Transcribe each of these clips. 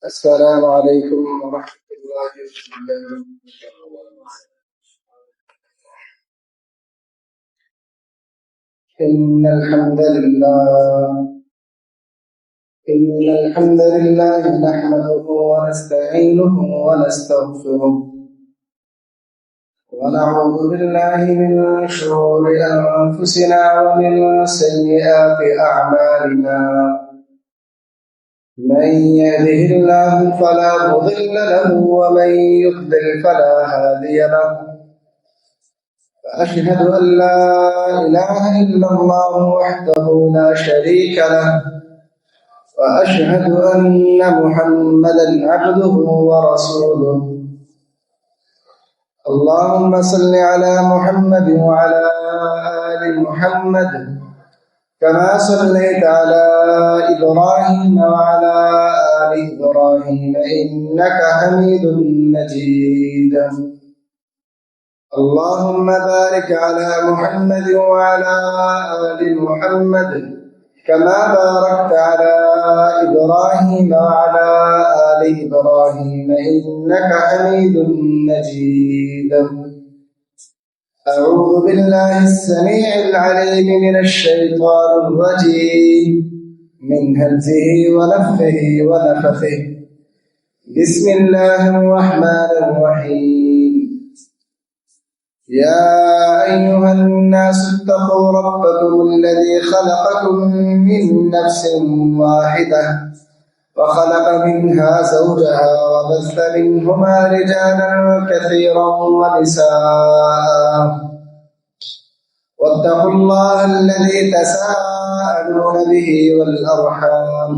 السلام عليكم ورحمة الله وبركاته. إن الحمد لله نحمده ونستعينه ونستغفره ونعوذ بالله من شرور أنفسنا ومن سيئات أعمالنا. من يهده الله فلا مضل له ومن يضلل فلا هادي له. وأشهد أن لا إله إلا الله وحده لا شريك له وأشهد أن محمدا عبده ورسوله. اللهم صل على محمد وعلى آل محمد كما صليت على إبراهيم وعلى آل إبراهيم إنك حميد مجيد. اللهم بارك على محمد وعلى آل محمد كما باركت على إبراهيم وعلى آل إبراهيم إنك حميد مجيد. أعوذ بالله السميع العليم من الشيطان الرجيم من همزه ونفخه ونفثه. بسم الله الرحمن الرحيم. يا أيها الناس اتقوا ربكم الذي خلقكم من نفس واحدة وخلق منها زوجها وبث منهما رجالا كثيرا ونساء. واتقوا الله الذي تساءلون به والأرحام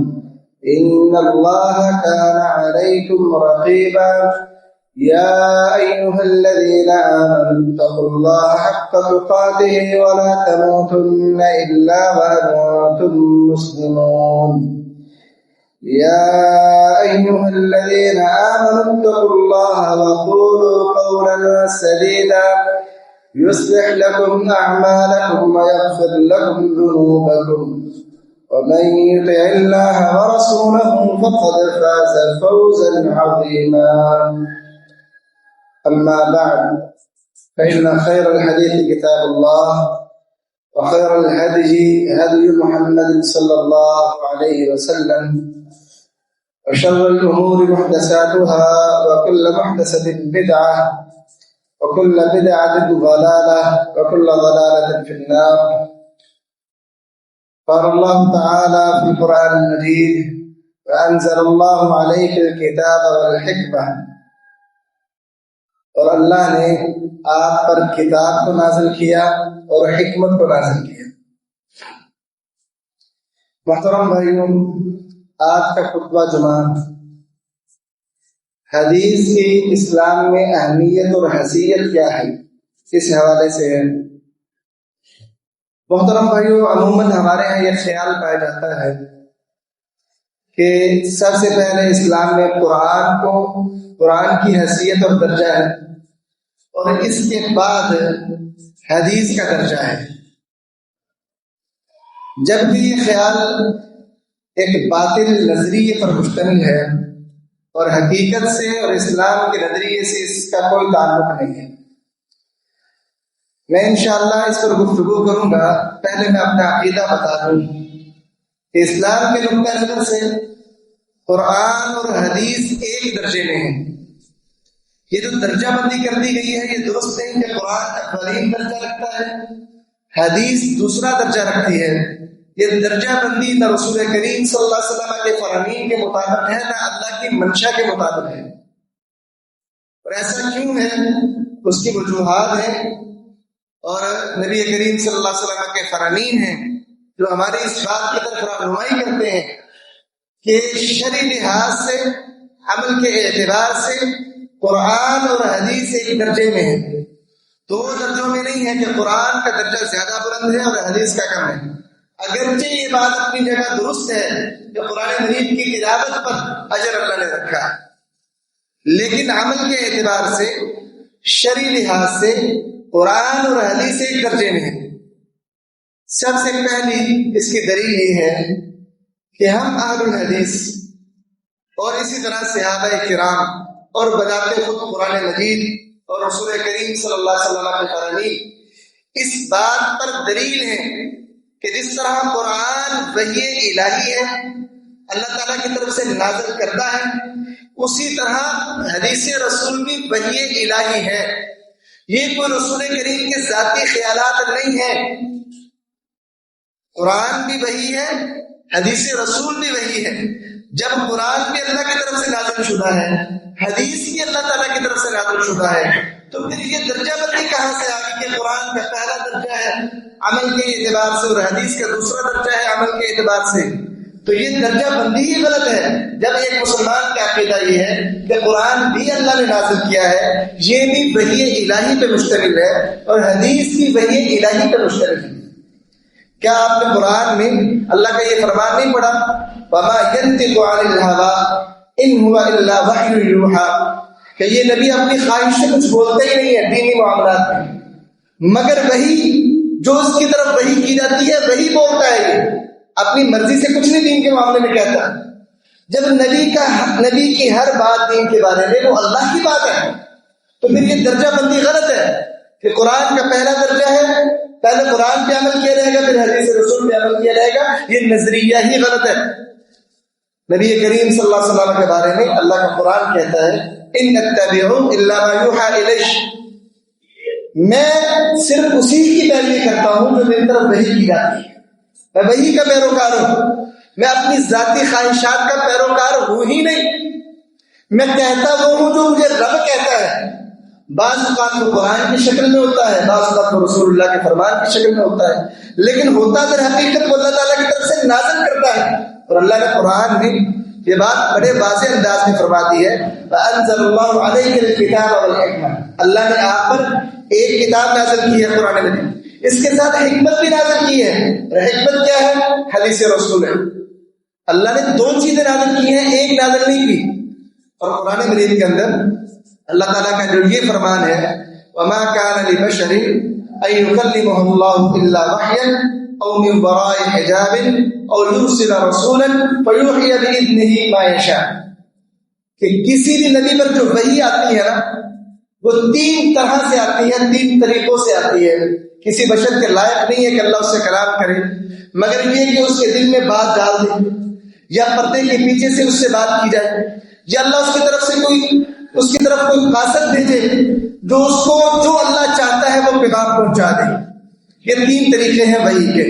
إن الله كان عليكم رقيبا. يا أيها الذين آمنوا اتقوا الله حق تقاته ولا تموتن إلا وأنتم مسلمون. يا أيها الذين آمنوا اتقوا الله وقولوا قولا سديدا يصلح لكم أعمالكم ويغفر لكم ذنوبكم ومن يطع الله ورسوله فقد فاز فوزا عظيما. أما بعد فإن خير الحديث كتاب الله وخير الهدي هدي محمد صلى الله عليه وسلم وشر الأمور محدثاتها وكل محدثة بدعة وكل بدعة ضلالة وكل ضلالة في النار. قال الله تعالى في القرآن المجيد وأنزل الله عليك الكتاب والحكمة. اور اللہ نے آپ پر کتاب کو نازل کیا اور حکمت کو نازل کیا. محترم بھائیوں، آج کا خطبہ جمعہ حدیث کی اسلام میں اہمیت اور حیثیت کیا ہے اس حوالے سے ہے. محترم بھائیوں، عموماً ہمارے یہاں یہ خیال پایا جاتا ہے کہ سب سے پہلے اسلام میں قرآن کی حیثیت اور درجہ ہے اور اس کے بعد حدیث کا درجہ ہے. جبکہ یہ خیال ایک باطل نظریے پر مشتمل ہے اور حقیقت سے اور اسلام کے نظریے سے اس کا کوئی تعلق نہیں ہے. میں انشاءاللہ اس پر گفتگو کروں گا. پہلے میں اپنا عقیدہ بتا دوں کہ اسلام کے نقطہ نظر سے قرآن اور حدیث ایک درجے میں ہیں. یہ جو درجہ بندی کر دی گئی ہے یہ درست نہیں کہ قرآن اولین درجہ رکھتا ہے، حدیث دوسرا درجہ رکھتی ہے. یہ درجہ بندی نہ رسول کریم صلی اللہ علیہ وسلم کے فرامین کے مطابق ہے نہ اللہ کی منشا کے مطابق ہے. اور ایسا کیوں ہے؟ اس کی وجوہات ہیں اور نبی کریم صلی اللہ علیہ وسلم کے فرامین ہیں جو ہماری اس بات کی طرف رہنمائی کرتے ہیں کہ شرعی لحاظ سے، عمل کے اعتبار سے قرآن اور حدیث ایک درجے میں ہے. دو درجوں میں نہیں ہے کہ قرآن کا درجہ زیادہ بلند ہے اور حدیث کا کم ہے. اگرچہ یہ بات اپنی جگہ درست ہے کہ قرآن مجید کی تلاوت پر اجر اللہ نے رکھا ہے، لیکن عمل کے اعتبار سے، شرعی لحاظ سے قرآن اور حدیث ایک درجے میں ہے. سب سے پہلی اس کی دلیل یہ ہے کہ ہم اہل الحدیث اور اسی طرح صحابہ کرام اور بذات خود قرآن مجید اور رسول کریم صلی اللہ علیہ وسلم کے فرامین اس بات پر دلیل ہے کہ جس طرح قرآن وحی الہی ہے، اللہ تعالیٰ کی طرف سے نازل کرتا ہے، اسی طرح حدیث رسول بھی وحی الہی ہے۔ یہ کوئی رسول کریم کے ذاتی خیالات نہیں ہیں۔ قرآن بھی وحی ہے، حدیث رسول بھی وحی ہے۔ جب قرآن بھی اللہ کی طرف سے نازل شدہ ہے، حدیث بھی اللہ تعالیٰ کی طرف سے نازل شدہ ہے، تو پھر یہ درجہ بندی کہاں سے آ گئی کہ قرآن کا پہلا درجہ ہے عمل کے اعتبار سے اور حدیث کا دوسرا درجہ ہے عمل کے اعتبار سے؟ تو یہ درجہ بندی ہی غلط ہے۔ جب ایک مسلمان کا عقیدہ یہ ہے کہ قرآن بھی اللہ نے نازل کیا ہے، یہ بھی وحی الہی پہ مشتمل ہے اور حدیث بھی وحی الہی پہ مشتمل ہے۔ کیا آپ نے قرآن میں اللہ کا یہ فرمان نہیں پڑھا وَمَا يَنْطِقُ عَنِ الْهَوَىٰ إِنْ هُوَ إِلَّا وَحْيٌ يُوحَىٰ کہ یہ نبی اپنی خواہش سے کچھ بولتا ہی نہیں ہے دینی معاملات میں، مگر وہی جو اس کی طرف وحی کی جاتی ہے وہی بولتا ہے۔ یہ اپنی مرضی سے کچھ نہیں دین کے معاملے میں کہتا۔ جب نبی کی ہر بات دین کے بارے میں وہ اللہ کی بات ہے، تو پھر یہ درجہ بندی غلط ہے کہ قرآن کا پہلا درجہ ہے، پہلے قرآن پہ عمل کیا جائے گا پھر حدیث رسول پہ عمل کیا جائے گا۔ یہ نظریہ ہی غلط ہے۔ نبی کریم صلی اللہ علیہ وسلم کے بارے میں اللہ کا قرآن کہتا ہے ان اتبع الا ما یوحى الی، میں صرف اسی کی پیروی کرتا ہوں جو میری طرف وحی کی جاتی ہے، میں وحی کا پیروکار ہوں، میں اپنی ذاتی خواہشات کا پیروکار ہوں ہی نہیں۔ میں کہتا وہ ہوں جو مجھے رب کہتا ہے۔ بعض اوقات وہ قرآن کی شکل میں ہوتا ہے، بعض اوقات وہ رسول اللہ کے فرمان کی شکل میں ہوتا ہے، لیکن ہوتا در حقیقت وہ اللہ تعالیٰ کی طرف سے نازل کرتا ہے۔ اور اللہ نے قرآن میں یہ بات بڑے واضح انداز میں فرما دی ہے فَأَنزَلَ اللَّهُ عَلَيْكَ الْكِتَابَ وَالْحِكْمَةَ، اللہ نے آپ پر ایک کتاب نازل کی ہے قرآن مجید، اس کے ساتھ حکمت بھی نازل کی ہے۔ اور حکمت کیا ہے؟ حدیث رسول ہے۔ اللہ نے دو چیزیں نازل کی ہیں، ایک نازل نہیں کی۔ اور قرآن مجید کے اندر اللہ تعالیٰ کا جو یہ فرمان ہے وَمَا كَانَ لِبَشَرٍ أَن يُكَلِّمَهُ اللَّهُ إِلَّا وَحْيًا أَوْ مِن وَرَاءِ حِجَابٍ أَوْ يُرْسِلَ رَسُولًا فَيُوحِيَ بِإِذْنِهِ مَا يَشَاءُ کہ کسی بھی نبی پر جو وحی آتی ہے نا وہ تین طرح سے آتی ہے، تین طریقوں سے آتی ہے۔ کسی بشر کے لائق نہیں ہے کہ اللہ اس سے کلام کرے، مگر یہ کہ اس کے دل میں بات ڈال دے یا پردے کے پیچھے سے اس سے بات کی جائے، یا اللہ اس کی طرف کوئی قاصد بھیجے جو اس کو جو اللہ چاہتا ہے وہ پیغام پہنچا دے۔ یہ تین طریقے ہیں وحی کے۔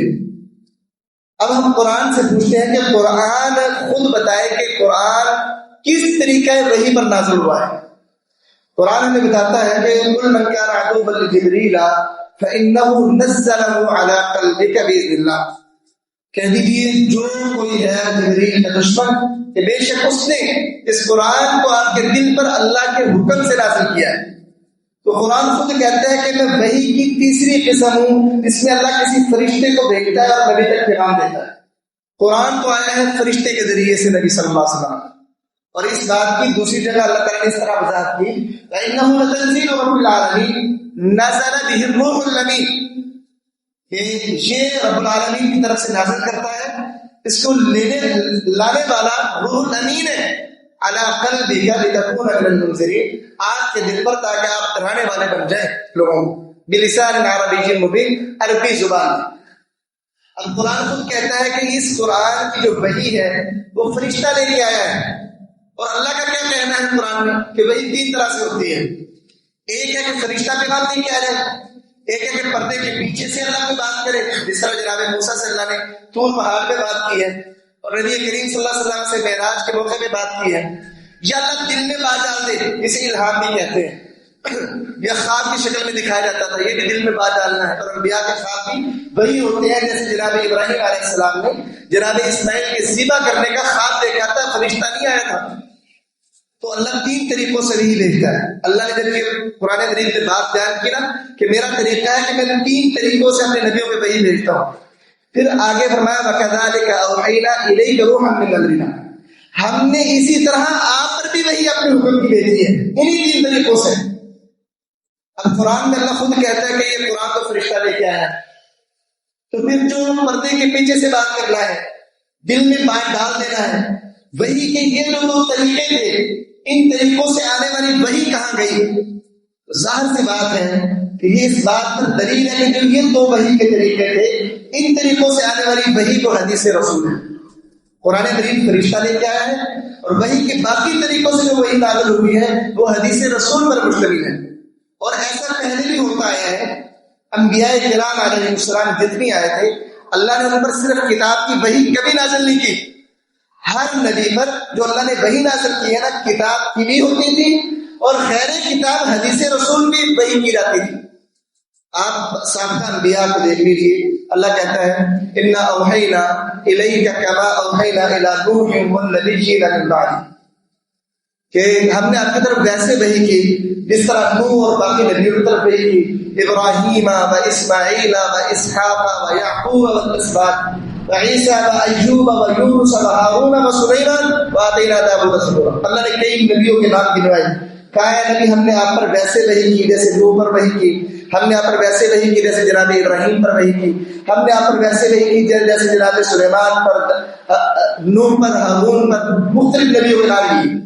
اب ہم قرآن سے پوچھتے ہیں کہ قرآن خود بتائے کہ قرآن کس طریقہ وحی پر نازل ہوا ہے۔ قرآن ہمیں بتاتا ہے کہ قُلْ مَنْ كَانَ عَدُوًّا لِجِبْرِيلَ فَإِنَّهُ نَزَّلَهُ عَلَىٰ قَلْبِكَ بِإِذْنِ اللَّهِ، کہہ دیجیے جو کوئی ہے جبریل کا دشمن کہ بے شک اس نے اس قرآن کو آپ کے دل پر اللہ کے حکم سے نازل کیا ہے۔ تو قرآن خود کہتا ہے کہ میں وحی کی تیسری قسم ہوں، اس میں اللہ کسی فرشتے کو بھیجتا ہے اور نبی تک پیغام دیتا ہے۔ قرآن تو آیا ہے فرشتے کے ذریعے سے نبی صلی اللہ علیہ وسلم، اور اس بات کی دوسری جگہ اللہ تعالیٰ نے اس طرح وضاحت کی وَإِنَّهُ لَتَنزِيلُ رَبِّ الْعَالَمِينَ نَزَلَ بِهِ الرُّوحُ الْأَمِينُ کہ یہ رب العالمین کی طرف سے نازل کرتا ہے، اس کو لانے والا روح الامین ہے علی قلبک لتکون من المنذرین، آپ کے دل پر تاکہ آپ ڈرانے والے بن جائیں لوگوں کو، بلسان عربی مبین، عربی زبان میں۔ اب قرآن خود کہتا ہے کہ اس قرآن کی جو وحی ہے وہ فرشتہ لے کے آیا ہے، اور اللہ کا کیا کہنا ہے قرآن میں کہ وحی تین طرح سے ہوتی ہے۔ ایک ہے کہ فرشتہ پیغام لے کے آ جائے، ایک ہے کہ پردے کے پیچھے سے اللہ کو بات کرے، جس طرح جناب موسیٰ سے اللہ نے طور پہاڑ پہ بات کی ہے اور نبی کریم صلی اللہ علیہ وسلم سے معراج کے موقع پہ بات کی ہے، یا اللہ دل میں بات ڈال دے، اسے الہام بھی کہتے ہیں، یا خواب کی شکل میں دکھایا جاتا تھا، یہ بھی دل میں بات ڈالنا ہے۔ اور انبیاء کے خواب بھی وہی ہوتے ہیں، جیسے جناب ابراہیم علیہ السلام نے جناب اسماعیل کے ذبح کرنے کا خواب دیکھا تھا، فرشتہ نہیں آیا تھا۔ تو اللہ تین طریقوں سے نہیں بھیجتا ہے۔ اللہ نے جب یہ قرآن مجید میں بات بیان کی نا کہ میرا طریقہ ہے کہ میں تین طریقوں سے اپنے نبیوں پہ وحی بھیجتا ہوں، پھر آگے فرمایا وَكَذَلِكَ أَوْحَيْنَا إِلَيْكَ رُوحًا مِّنْ أَمْرِنَا، ہم نے اسی طرح آپ پر بھی وحی اپنے حکم کی بھیجی ہے انہی تین طریقوں سے۔ اب قرآن میں اللہ خود کہتا ہے کہ یہ قرآن تو فرشتہ لے کے آیا ہے، تو پھر جو پردے کے پیچھے سے بات کرنا ہے، دل میں بات ڈال دینا ہے، وحی کے یہ جو طریقے تھے، ان طریقوں سے آنے والی وحی کہاں گئی؟ ظاہر سی بات ہے کہ یہ اس بات پر دلیل ہے کہ جو یہ دو وحی کے طریقے تھے، ان طریقوں سے آنے والی وحی تو حدیث رسول ہے۔ قرآن کریم فرشتہ لے کے آیا ہے، اور وحی کے باقی طریقوں سے جو وحی نازل ہوئی ہے وہ حدیث رسول پر مشتمل ہے۔ اور ایسا پہلے بھی ہوتا آیا ہے، انبیاء کرام علیہ السلام جتنی آئے تھے، اللہ نے ان پر صرف کتاب کی وحی کبھی نازل نہیں کی۔ ہر نبی پر جو اللہ نے وحی نازل کی ہے نا، کتاب کی بھی ہوتی تھی، اور خیر کتاب حدیث رسول بھی وحی کی جاتی تھی۔ آپ سابقہ انبیاء کو دیکھ لیجیے، اللہ کہتا ہے اِنَّا أَوْحَيْنَا إِلَيْكَ كَمَا أَوْحَيْنَا إِلَىٰ نُوحٍ وَالنَّبِيِّينَ مِن بَعْدِهِ، کہ ہم نے آپ کی طرف ویسے وحی کی جس طرح نوح اور باقی نبیوں کی طرف وحی کی، ابراہیم و اسماعیل و اسحاق و یعقوب والاسباط و عیسیٰ و ایوب و یونس و ہارون و سلیمان و آتینا داؤد زبورا۔ اللہ نے کئی نبیوں کے نام گنوائے، کہا ہے نبی ہم نے آپ پر ویسے وحی کی جیسے نوح پر وحی کی، ہم نے آپ پر ویسے وحی کی جیسے جناب ابراہیم پر وحی کی، ہم نے آپ پر ویسے وحی کی جیسے جناب سلیمان پر، نوح پر، ہارون پر، مختلف نبیوں کے نام کی۔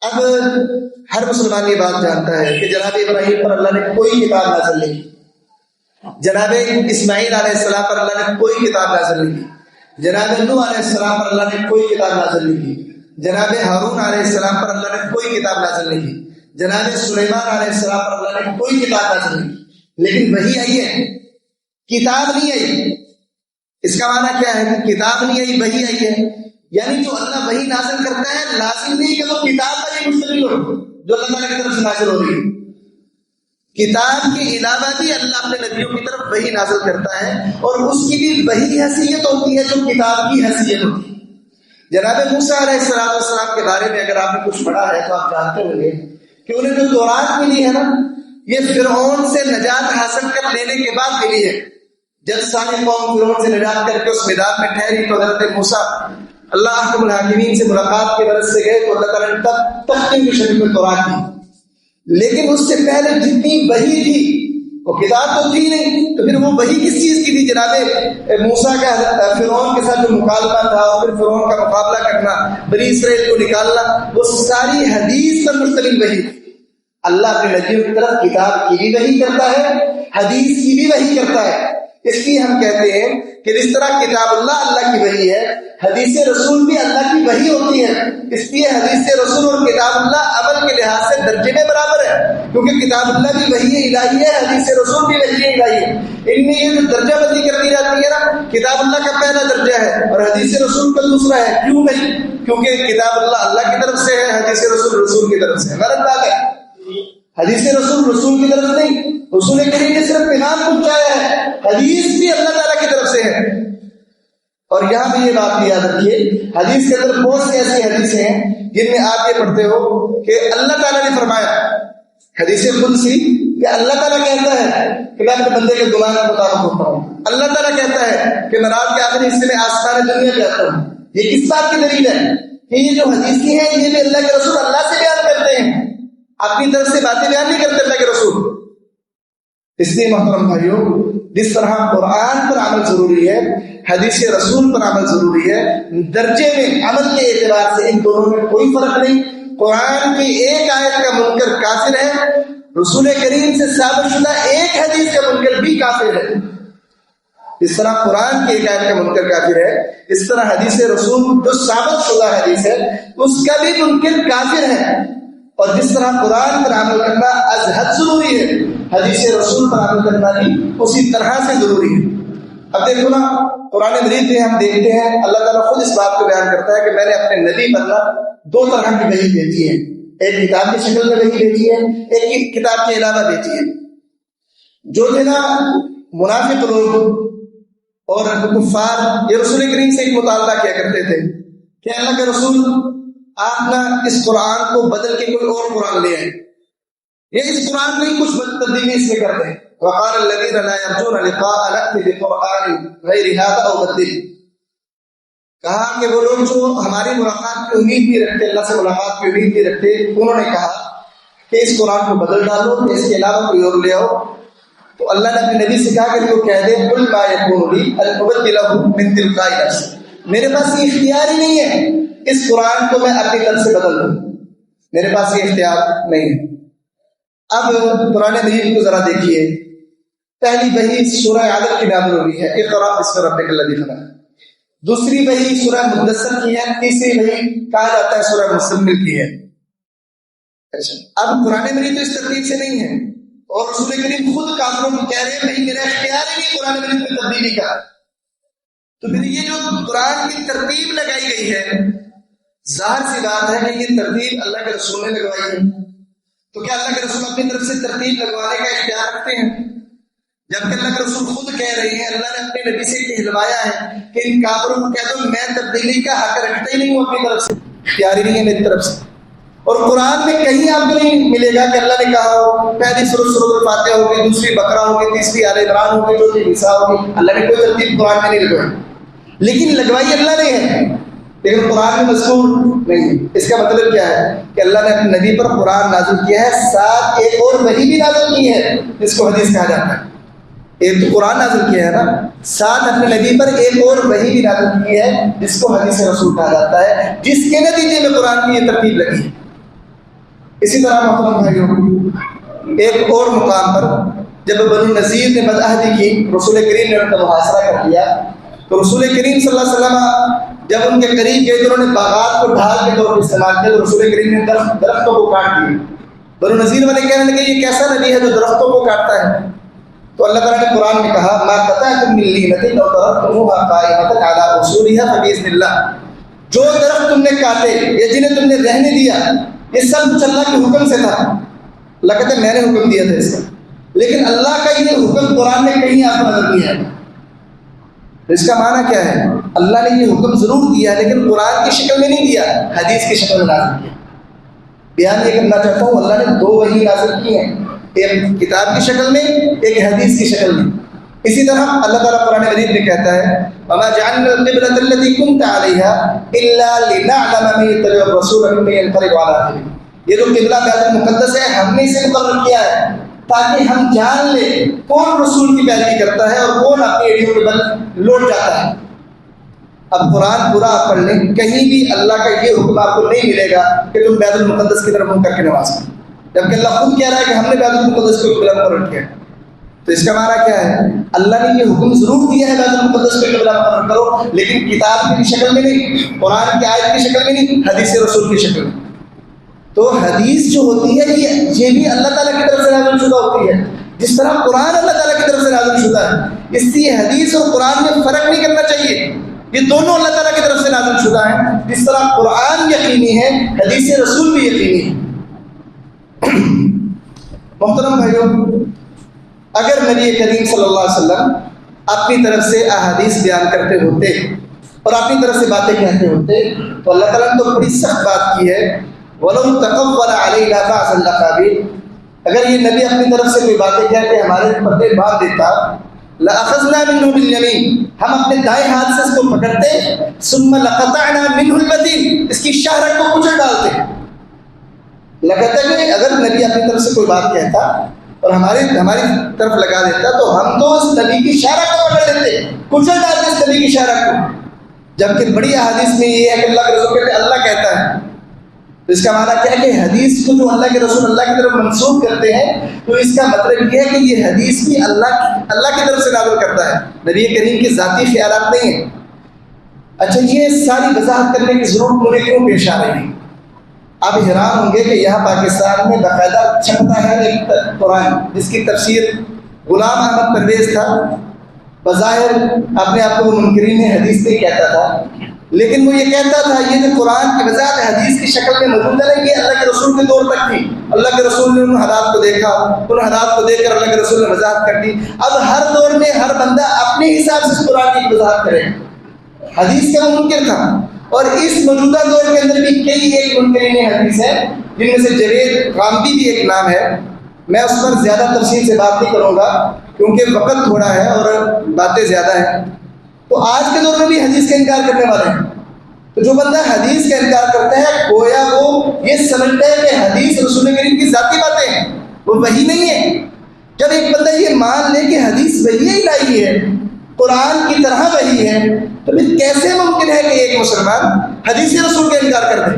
اب ہر مسلمان یہ بات جانتا ہے کہ جناب ابراہیم پر اللہ نے کوئی کتاب نازل نہیں کی، جناب اسماعیل علیہ السلام پر اللہ نے کوئی کتاب نازل نہیں کی، جناب نوح علیہ السلام پر اللہ نے کوئی کتاب نازل نہیں کی، جناب ہارون علیہ السلام پر اللہ نے کوئی کتاب نازل نہیں کی، جناب سلیمان علیہ السلام پر اللہ نے کوئی کتاب نازل نہیں کی، لیکن وحی آئی ہے، کتاب نہیں آئی۔ اس کا معنی کیا ہے کہ کتاب نہیں آئی، وحی آئی ہے، یعنی جو اللہ وحی نازل کرتا ہے لازم نہیں کہ وہ کتاب پر ہی مشتمل ہو جو اللہ تعالیٰ کی طرف سے نازل ہو رہی ہے۔ کتاب کے علاوہ بھی اللہ اپنے نبیوں کی طرف وحی نازل کرتا ہے، اور اس کی بھی وہی حیثیت ہوتی ہے جو کتاب کی حیثیت ہوتی ہے۔ جناب موسیٰ علیہ السلام کے بارے میں اگر آپ نے کچھ پڑھا ہے تو آپ جانتے ہوں گے کہ انہیں جو تورات ملی ہے نا، یہ فرعون سے نجات حاصل کر لینے کے بعد ملی ہے۔ جب ساری قوم فرعون سے نجات کر کے اس میدان میں ٹھہری تو حضرت موسیٰ اللہ احکم الحاکمین سے ملاقات کے غرض سے گئے تو اللہ تعالیٰ نے تب تختی کی شکل میں تورات دی، لیکن اس سے پہلے جتنی وحی تھی وہ کتاب تو تھی نہیں، تو پھر وہ وحی کس چیز کی تھی؟ جناب موسیٰ کا فرعون کے ساتھ جو مکالمہ تھا اور پھر فرعون کا مقابلہ کرنا، بنی اسرائیل کو نکالنا، وہ ساری حدیث پر مشتمل وحی تھی۔ اللہ اپنے نبیوں کی طرف کتاب کی بھی وحی کرتا ہے، حدیث کی بھی وحی کرتا ہے۔ اس لیے ہم کہتے ہیں کہ جس طرح کتاب اللہ کی وحی ہے، حدیث رسول بھی اللہ کی وحی ہوتی ہے۔ اس لیے حدیث رسول اور کتاب اللہ عمل کے لحاظ سے درجے میں برابر ہے، کیونکہ کتاب اللہ بھی وحی الہی ہے، حدیث رسول بھی وحی الہی ہے۔ ان میں یہ جو درجہ بندی کر دی جاتی ہے نا، کتاب اللہ کا پہلا درجہ ہے اور حدیث رسول کا دوسرا ہے۔ کیوں نہیں؟ کیونکہ کتاب اللہ کی طرف سے ہے، حدیث رسول کی طرف سے ہے۔ غلط بات ہے، حدیث رسول کی طرف نہیں، رسول کریم نے صرف پیغام پہنچایا ہے، حدیث بھی اللہ تعالیٰ کی طرف سے ہے۔ اور یہاں بھی یہ بات بھی یاد رکھیے، حدیث کے اندر بہت سی ایسی حدیثیں ہیں جن میں آپ یہ پڑھتے ہو کہ اللہ تعالیٰ نے فرمایا، حدیث قدسی کہ اللہ تعالیٰ کہتا ہے کہ میں اپنے بندے کے گناہ کا مطابق ہوتا ہوں، اللہ تعالیٰ کہتا ہے کہ میں رات کے آخری حصے میں آسمان دنیا پہ آتا ہوں۔ یہ کس بات کی دلیل ہے کہ یہ جو حدیثی ہیں یہ بھی اللہ کے رسول اللہ سے بیان کرتے ہیں، اپنی طرف سے باتیں بیان نہیں کرتے اللہ کے رسول۔ اس لیے محترم بھائیوں، جس طرح قرآن پر عمل ضروری ہے، حدیث رسول پر عمل ضروری ہے، درجے میں عمل کے اعتبار سے ان دونوں میں کوئی فرق نہیں۔ قرآن کی ایک آیت کا منکر کافر ہے، رسول کریم سے ثابت شدہ ایک حدیث کا منکر بھی کافر ہے۔ اس طرح قرآن کی ایک آیت کا منکر کافر ہے، اس طرح حدیث رسول جو ثابت شدہ حدیث ہے اس کا بھی منکر کافر ہے۔ اور جس طرح قرآن پر عمل کرنا از حد ضروری ہے، حدیث رسول پر عمل کرنا بھی اسی طرح سے ضروری ہے۔ اب دیکھو نا، قرآن مجید میں ہم دیکھتے ہیں اللہ تعالیٰ خود اس بات کو بیان کرتا ہے کہ میں نے اپنے نبی پر دو طرح کی وحی بھیجی ہے، ایک کتاب کی شکل میں وحی بھیجی ہے، ایک کتاب کے علاوہ بھیجی ہے۔ جو تھے نا منافق لوگ اور کفار، یہ رسول کریم سے ایک مطالبہ کیا کرتے تھے کہ اللہ کے رسول آپ نا اس قرآن کو بدل کے کوئی اور قرآن لے آئے، یہ اس قرآن میں کچھ تبدیلی اس میں کر دیں۔ وقال الذين لا يرجون لقاء نأتي بقرآن غير هذا او بدل، کہا کہ وہ لوگ جو ہماری ملاقات کی امید بھی رکھتے، اللہ سے ملاقات کی امید بھی رکھتے، انہوں نے کہا کہ اس قرآن کو بدل ڈالو، کہ اس کے علاوہ کوئی اور لے آؤ۔ تو اللہ نے اپنے نبی سے کہا کہ وہ کہہ دے قل ما يكون لي ان ابدله من تلقاء نفسي، میرے پاس یہ اختیار ہی نہیں ہے اس قرآن کو میں اپنی طرف سے بدل دوں، میرے پاس یہ اختیار نہیں ہے۔ اب قرآن مجید کو ذرا دیکھیے، پہلی وحی سورہ علق کی نازل ہوئی ہے، اقرأ باسم ربک الذی خلق۔ دوسری وحی سورہ مدثر کی ہے، تیسری وحی کہا جاتا ہے سورہ مزمل کی ہے۔ اب قرآن مجید تو اس ترتیب سے نہیں ہے، اور رسول کریم خود کافروں کو کہہ رہے ہیں بھائی میرا اختیار ہی نہیں قرآن مجید میں تبدیلی کا۔ تو پھر یہ جو قرآن کی ترتیب لگائی گئی ہے، ظاہر سی بات ہے کہ یہ ترتیب اللہ کے رسول نے لگوائی ہے۔ تو کیا اللہ کے رسول اپنی طرف سے ترتیب لگوانے کا اختیار رکھتے ہیں؟ جبکہ اللہ کے رسول خود کہہ رہے ہیں، اللہ نے اپنے نبی سے کہلوایا ہے کہ ان کافروں کو کہہ دو میں تبدیلی کا حق رکھتا ہی نہیں ہوں اپنی طرف سے، اختیار ہی نہیں ہے میری طرف سے۔ اور قرآن میں کہیں آپ کو نہیں ملے گا کہ اللہ نے کہا ہو پہلی سورۃ الفاتحہ ہوگی، دوسری بقرہ ہوگی، تیسری آل عمران ہوگی، چوتھی نساء ہوگی۔ اللہ نے کوئی ترتیب قرآن میں نہیں لگوائی، لیکن لگوائی اللہ نے ہے، لیکن قرآن میں مذکور نہیں ہے۔ اس کا مطلب کیا ہے کہ اللہ نے اپنے نبی پر قرآن نازل کیا ہے، ساتھ ایک اور وحی بھی نازل کی ہے جس کو حدیث کہا جاتا ہے۔ ایک تو قرآن نازل کیا ہے نا، ساتھ اپنے نبی پر ایک اور وحی بھی نازل کی ہے جس کو حدیث رسول کہا جاتا ہے، جس کے نتیجے میں قرآن کی یہ ترتیب لگی ہے۔ اسی طرح محترم بھائیوں، ایک اور مقام پر جب بنو نذیر نے بدعہدی کی، رسول کریم نے ان کا محاصرہ کر دیا، تو رسول کریم صلی اللہ علیہ وسلم جب ان کے قریب گئے تو انہوں نے باغات کو ڈھال کے طور پر استعمال کیا، تو رسول کریم نے درختوں کو کاٹ دیا۔ بنو نذیر والے کہنے لگے یہ کیسا نبی ہے جو درختوں کو کاٹتا ہے؟ تو اللہ تعالیٰ نے قرآن میں کہا ما قطعتم من لینۃ لو ترکتموها قائمۃ علی اصولها فباذن اللہ، جو درخت تم نے کاٹے یا جنہیں تم نے رہنے دیا یہ سب کچھ اللہ کے حکم سے تھا۔ اللہ کہتے ہیں میں نے حکم دیا تھا اس کا، لیکن اللہ کا یہ حکم قرآن میں کہیں آپ کو نظر نہیں ہے۔ اس کا معنی کیا ہے؟ اللہ نے یہ حکم ضرور دیا لیکن قرآن کی شکل میں نہیں دیا، حدیث کی شکل میں نازل کیا۔ بیان یہ کرنا چاہتا ہوں اللہ نے دو وحی نازل کی ہیں، ایک کتاب کی شکل میں، ایک حدیث کی شکل میں۔ اسی طرح اللہ تعالیٰ قرآن مجید میں کہتا ہے وَمَا جَعَلْنَا الْقِبْلَةَ الَّتِي كُنْتَ عَلَيْهَا إِلَّا لِنَعْلَمَ مَن يَتَّبِعُ الرَّسُولَ مِمَّن يَنقَلِبُ عَلَىٰ عَقِبَيْهِ۔ یہ جو قبلہ بیت المقدس ہے ہم نے اسے مقرر کیا ہے تاکہ ہم جان لیں کون رسول کی پیروی کرتا ہے اور کون اپنی ایڑیوں کے بل لوٹ جاتا ہے۔ اب قرآن پورا آپ پڑھ لیں، کہیں بھی اللہ کا یہ حکم آپ کو نہیں ملے گا کہ تم بیت المقدس کی طرف منہ کر کے نماز پڑھو، جبکہ اللہ خود کہہ رہا ہے کہ ہم نے بیت المقدس کو قبلہ مقرر کیا۔ تو اس کا معنی کیا ہے؟ اللہ نے یہ حکم ضرور دیا ہے بیت المقدس کو قبلہ مقرر کرو، لیکن کتاب کی شکل میں نہیں، قرآن کی آیت کی شکل میں نہیں، حدیث رسول کی شکل میں۔ تو حدیث جو ہوتی ہے یہ بھی اللہ تعالیٰ کی طرف سے نازل شدہ ہوتی ہے، جس طرح قرآن اللہ تعالیٰ کی طرف سے نازل شدہ ہے۔ اس لیے حدیث اور قرآن میں فرق نہیں کرنا چاہیے، یہ دونوں اللہ تعالیٰ کی طرف سے نازل شدہ ہیں۔ جس طرح قرآن یقینی ہے، حدیث رسول بھی یقینی ہے۔ محترم بھائیوں، اگر نبی کریم صلی اللہ علیہ وسلم اپنی طرف سے احادیث بیان کرتے ہوتے اور اپنی طرف سے باتیں کہتے ہوتے تو اللہ تعالیٰ نے تو بڑی سخت بات کی ہے، وَلَوْ تَقَوَّلَ عَلَيْنَا بَعْضَ الْأَقَاوِيلِ، اگر یہ نبی اپنی طرف سے کوئی باتیں کہہ کے ہمارے پردے باندھ دیتا لَأَخَذْنَا مِنْهُ بِالْيَمِينِ، ہم اپنے دائیں ہاتھ سے اس کو پکڑتے، ثُمَّ لَقَطَعْنَا مِنْهُ الْوَتِينَ، اس کی شاہ رگ کو کچل ڈالتے۔ لگتا ہے کہ اگر نبی اپنی طرف سے کوئی بات کہتا اور ہماری طرف لگا دیتا تو ہم تو اس نبی کی شاہ رگ کو پکڑ لیتے، کچل ڈالتے اس نبی کی شاہ رگ کو۔ جبکہ بڑی احادیث میں یہ ہے کہ اللہ کے رسول کہتے ہیں اللہ کہتا ہے، تو اس کا معنی کیا ہے کہ حدیث کو جو اللہ کے رسول اللہ کی طرف منسوب کرتے ہیں تو اس کا مطلب یہ ہے کہ یہ حدیث بھی اللہ کی طرف سے نازل کرتا ہے، نبی کریم کے ذاتی خیالات نہیں ہیں۔ اچھا، یہ ساری وضاحت کرنے کی ضرورت مجھے کیوں پیش آ رہی ہے؟ آپ حیران ہوں گے کہ یہاں پاکستان میں باقاعدہ چھپتا ہے ایک قرآن جس کی تفسیر غلام احمد پرویز تھا، بظاہر اپنے آپ کو منکرین حدیث نہیں کہتا تھا، لیکن وہ یہ کہتا تھا یہ جو قرآن کی وضاحت حدیث کی شکل میں موجود ہے یہ اللہ کے رسول کے دور تک تھی، اللہ کے رسول نے ان حالات کو دیکھا، ان حالات کو دیکھ کر اللہ کے رسول نے وضاحت کر دی۔ اب ہر دور میں ہر بندہ اپنے حساب سے اس قرآن کی وضاحت کرے، حدیث کا منکر تھا، اور اس موجودہ دور کے اندر بھی کئی ایک منکرین حدیث ہیں جن میں سے جوید غامدی بھی ایک نام ہے۔ میں اس پر زیادہ تفصیل سے بات نہیں کروں گا کیونکہ وقت تھوڑا ہے اور باتیں زیادہ ہیں۔ تو آج کے دور میں بھی حدیث کا انکار کرنے والے ہیں، تو جو بندہ حدیث کا انکار کرتا ہے گویا وہ یہ سمجھتا ہے کہ حدیث رسول کریم کی ذاتی باتیں ہیں، وہ وحی نہیں ہے۔ جب ایک بندہ یہ مان لے کہ حدیث وحی ہی لائی ہے قرآن کی طرح وحی ہے، تو پھر کیسے ممکن ہے کہ ایک مسلمان حدیث رسول کا انکار کر دے؟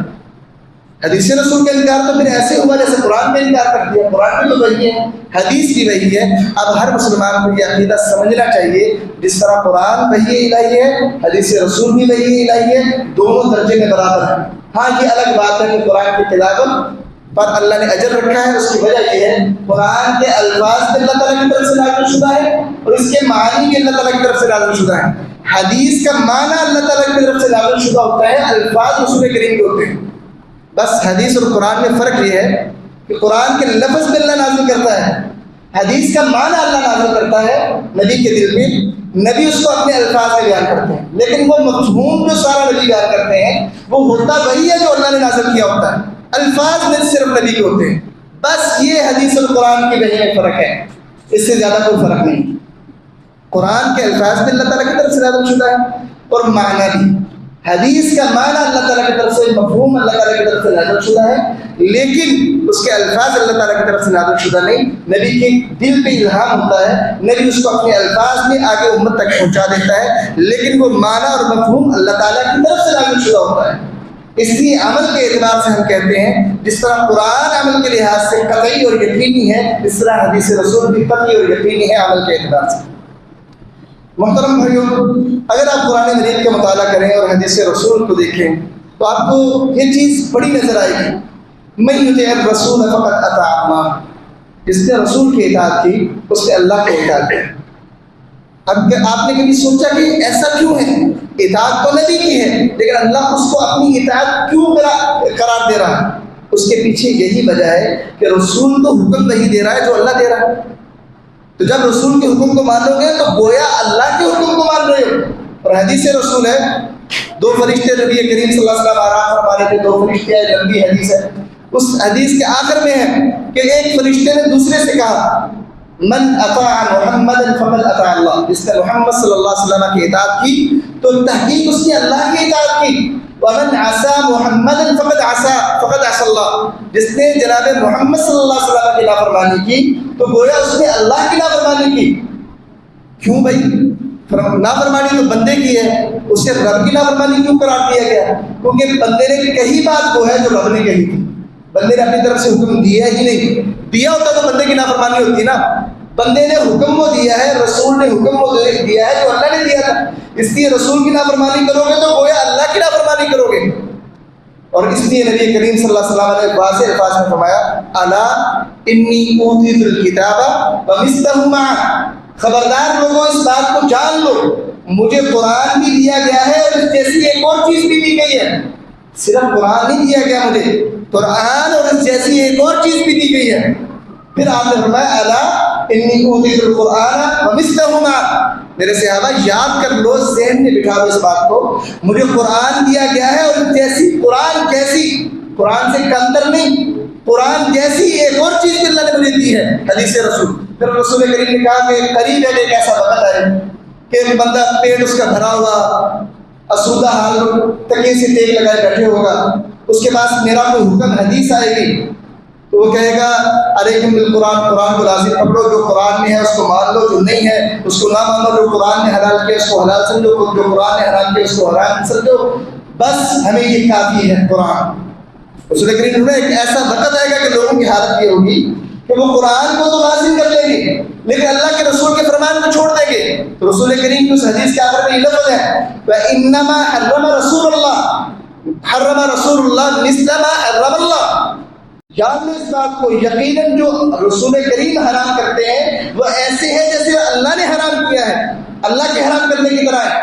حدیث رسول کا انکار تو پھر ایسے ہوا جیسے قرآن کا انکار کر دیا۔ قرآن بھی تو وحی ہے، حدیث بھی وحی ہے۔ اب ہر مسلمان کو یہ عقیدہ سمجھنا چاہیے، جس طرح قرآن وحی الہی ہے، حدیث رسول بھی وحی الہی ہے، دونوں درجے میں برابر ہیں۔ ہاں یہ الگ بات ہے کہ قرآن کی تلاوت پر اللہ نے اجر رکھا ہے، اس کی وجہ یہ ہے قرآن کے الفاظ بھی اللہ تعالیٰ کی طرف سے نازل شدہ ہے اور اس کے معنی بھی اللہ تعالیٰ کی طرف سے نازل شدہ ہے۔ حدیث کا معنی اللہ تعالیٰ کی طرف سے نازل شدہ ہوتا ہے، الفاظ رسول کریم کے ہوتے ہیں۔ بس حدیث اور قرآن میں فرق یہ ہے کہ قرآن کے لفظ میں اللہ نازل کرتا ہے، حدیث کا معنی اللہ نازل کرتا ہے نبی کے دل میں، نبی اس کو اپنے الفاظ میں بیان کرتے ہیں، لیکن وہ مفہوم جو سارا نبی بیان کرتے ہیں وہ ہوتا وہی ہے جو اللہ نے نازل کیا ہوتا ہے، الفاظ میں صرف نبی کے ہوتے ہیں۔ بس یہ حدیث اور قرآن کی وحی میں فرق ہے، اس سے زیادہ کوئی فرق نہیں۔ قرآن کے الفاظ بھی اللہ تعالیٰ کی طرف سے نازل شدہ ہے اور معنی بھی، حدیث کا معنی اللہ تعالیٰ کی طرف سے، مفہوم اللہ تعالیٰ کی طرف سے نازل شدہ ہے، لیکن اس کے الفاظ اللہ تعالیٰ کی طرف سے نازل شدہ نہیں، نبی کے دل پہ الہام ہوتا ہے، نبی اس کو اپنے الفاظ میں آگے امت تک پہنچا دیتا ہے، لیکن وہ معنی اور مفہوم اللہ تعالیٰ کی طرف سے نازل شدہ ہوتا ہے۔ اس لیے عمل کے اعتبار سے ہم کہتے ہیں جس طرح قرآن عمل کے لحاظ سے قطعی اور یقینی ہے، اس طرح حدیث رسول بھی قطعی اور یقینی ہے عمل کے اعتبار سے۔ محترم بھائیوں، اگر آپ قرآن مجید کا مطالعہ کریں اور حدیث رسول کو دیکھیں تو آپ کو یہ چیز بڑی نظر آئے گی، من یطع الرسول فقد اطاع اللہ، جس نے رسول کی اطاعت کی اس نے اللہ کی اطاعت کی۔ اب آپ نے کبھی سوچا کہ ایسا کیوں ہے؟ اطاعت تو نبی کی ہے لیکن اللہ اس کو اپنی اطاعت کیوں قرار دے رہا ہے؟ اس کے پیچھے یہی وجہ ہے کہ رسول تو حکم نہیں دے رہا ہے جو اللہ دے رہا ہے، تو جب رسول کے حکم کو مانو گے تو گویا اللہ کے حکم کو مان رہے ہو۔ اور حدیث رسول ہے، دو فرشتے نبی کریم صلی اللہ علیہ وسلم آرام فرما رہے تھے، دو فرشتے ہیں، لمبی حدیث ہے، اس حدیث کے آخر میں ہے کہ ایک فرشتے نے دوسرے سے کہا من اطاع محمد فقد اطاع اللہ، جس نے محمد صلی اللہ علیہ وسلم کی اطاعت کی تو تحقیق اس نے اللہ کی اطاعت کی، ومن عصى محمد فقد عصى اللہ، جس نے جناب محمد صلی اللہ علیہ وسلم کی نافرمانی کی تو گویا اس نے اللہ کی نافرمانی کی۔ کیوں بھائی؟ نافرمانی تو بندے کی ہے، اس سے رب کی نافرمانی کیوں قرار دیا گیا؟ کیونکہ بندے نے کہی بات وہ ہے جو رب نے کہی تھی، بندے نے اپنی طرف سے حکم دیا ہی نہیں، دیا ہوتا تو بندے کی نافرمانی ہوتی نا، بندے نے حکم وہ دیا ہے، رسول نے حکم وہ دیا ہے جو اللہ نے دیا تھا، اس لیے رسول کی نافرمانی کرو گے تو گویا اللہ کی نافرمانی کرو گے۔ اور اس لیے نبی کریم صلی اللہ علیہ وسلم نے واضح الفاظ میں فرمایا الا انی اوتیت الکتاب ومثلہ معہ، خبردار لوگوں اس بات کو جان لو مجھے قرآن بھی دیا گیا ہے اور اس جیسی ایک اور چیز بھی دی گئی ہے، صرف قرآن نہیں دیا گیا مجھے، قرآن اور اس جیسی ایک اور چیز بھی دی گئی ہے۔ پھر آپ نے فرمایا الا انی اوتیت القرآن ومثلہ معہ، میرے صحابہ یاد کر لو، ذہن میں بٹھا دو اس بات کو، مجھے قرآن دیا گیا ہے اور جیسی قرآن جیسی، قرآن سے کمتر نہیں، قرآن جیسی ایک اور چیز بھی اللہ نے مجھے دی ہے، حدیث رسول۔ پھر رسول کریم نے کہا کہ قریب ہے ایک ایسا وقت آئے کہ ایک بندہ پیٹ اس کا بھرا ہوا اسودہ حال تکیے سے تیل لگائے بیٹھے ہوگا، اس کے پاس میرا کوئی حکم حدیث آئے گی تو وہ کہے گا علیکم بالقرآن، قرآن کو لازم پکڑو، جو قرآن میں ہے اس کو مان لو، جو نہیں ہے اس کو نہ مانو، جو قرآن نے حلال کیا اس کو حلال سمجھو، جو قرآن نے حرام کیا اس کو حرام سمجھو، بس ہمیں یہ کافی ہے قرآن۔ رسول کریم نے ایک ایسا وقت آئے گا کہ لوگوں کی حالت یہ ہوگی کہ وہ قرآن کو تو لازم کر لیں گے لیکن اللہ کے رسول کے فرمان کو چھوڑ دیں گے۔ تو رسول کریم کی اس حدیث کے آخر میں یہ لفظ ہے وَإِنَّمَا حَرَّمَ رَسُولُ اللَّهِ حَرَّمَ رَسُولُ اللَّهِ مِثْلَ مَا حَرَّمَ اللَّهِ، جان لو اس بات کو، یقیناً جو رسول کریم حرام کرتے ہیں وہ ایسے ہیں جیسے اللہ نے حرام کیا ہے، اللہ کے حرام کرنے کی طرح ہے۔